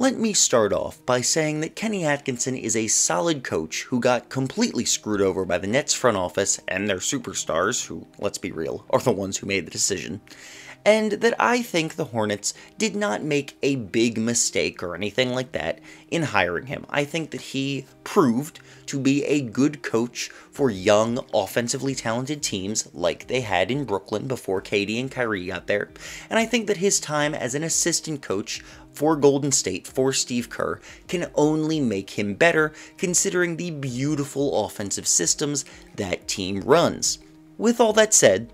Let me start off by saying that Kenny Atkinson is a solid coach who got completely screwed over by the Nets front office and their superstars, who, let's be real, are the ones who made the decision, and that I think the Hornets did not make a big mistake or anything like that in hiring him. I think that he proved to be a good coach for young, offensively talented teams like they had in Brooklyn before KD and Kyrie got there, and I think that his time as an assistant coach for Golden State, for Steve Kerr, can only make him better considering the beautiful offensive systems that team runs. With all that said,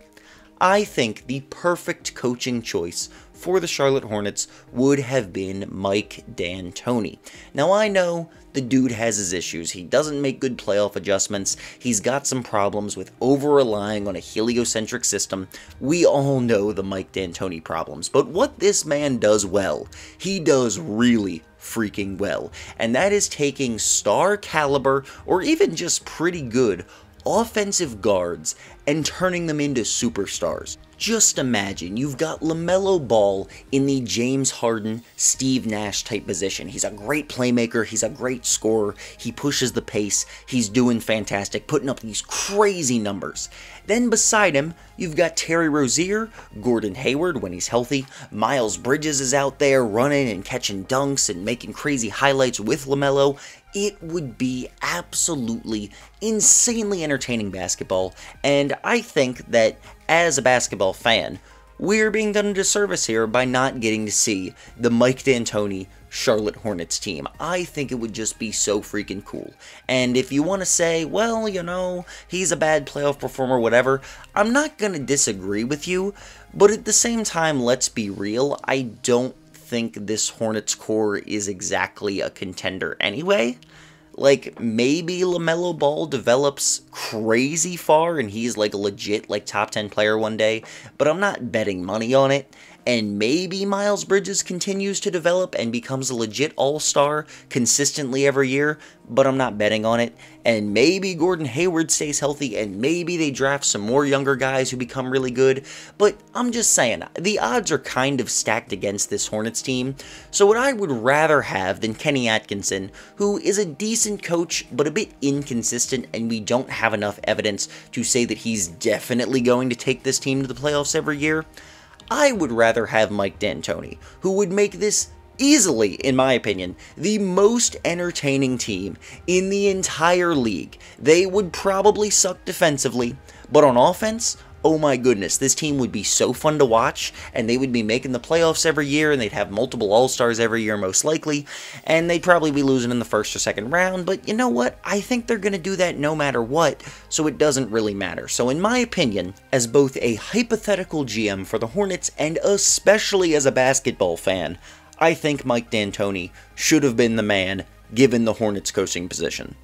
I think the perfect coaching choice for the Charlotte Hornets would have been Mike Dantoni. Now I know the dude has his issues. He doesn't make good playoff adjustments. He's got some problems with over-relying on a heliocentric system. We all know the Mike Dantoni problems. But what this man does well, he does really freaking well. And that is taking star caliber, or even just pretty good, offensive guards and turning them into superstars. Just imagine, you've got LaMelo Ball in the James Harden, Steve Nash type position. He's a great playmaker, he's a great scorer, he pushes the pace, he's doing fantastic, putting up these crazy numbers. Then beside him, you've got Terry Rozier, Gordon Hayward when he's healthy, Miles Bridges is out there running and catching dunks and making crazy highlights with LaMelo. It would be absolutely insanely entertaining basketball, and I think that as a basketball fan, we're being done a disservice here by not getting to see the Mike Dantoni Charlotte Hornets team. I think it would just be so freaking cool. And if you want to say, well, you know, he's a bad playoff performer, whatever, I'm not going to disagree with you, but at the same time, let's be real, I don't think this Hornets core is exactly a contender anyway. Like, maybe LaMelo Ball develops crazy far and he's like a legit like top 10 player one day, but I'm not betting money on it. And maybe Miles Bridges continues to develop and becomes a legit all-star consistently every year, but I'm not betting on it. And maybe Gordon Hayward stays healthy, and maybe they draft some more younger guys who become really good. But I'm just saying, the odds are kind of stacked against this Hornets team. So what I would rather have than Kenny Atkinson, who is a decent coach, but a bit inconsistent, and we don't have enough evidence to say that he's definitely going to take this team to the playoffs every year, I would rather have Mike Dantoni, who would make this easily, in my opinion, the most entertaining team in the entire league. They would probably suck defensively, but on offense, oh my goodness, this team would be so fun to watch, and they would be making the playoffs every year, and they'd have multiple All-Stars every year most likely, and they'd probably be losing in the first or second round, but you know what? I think they're going to do that no matter what, so it doesn't really matter. So in my opinion, as both a hypothetical GM for the Hornets, and especially as a basketball fan, I think Mike Dantoni should have been the man given the Hornets coaching position.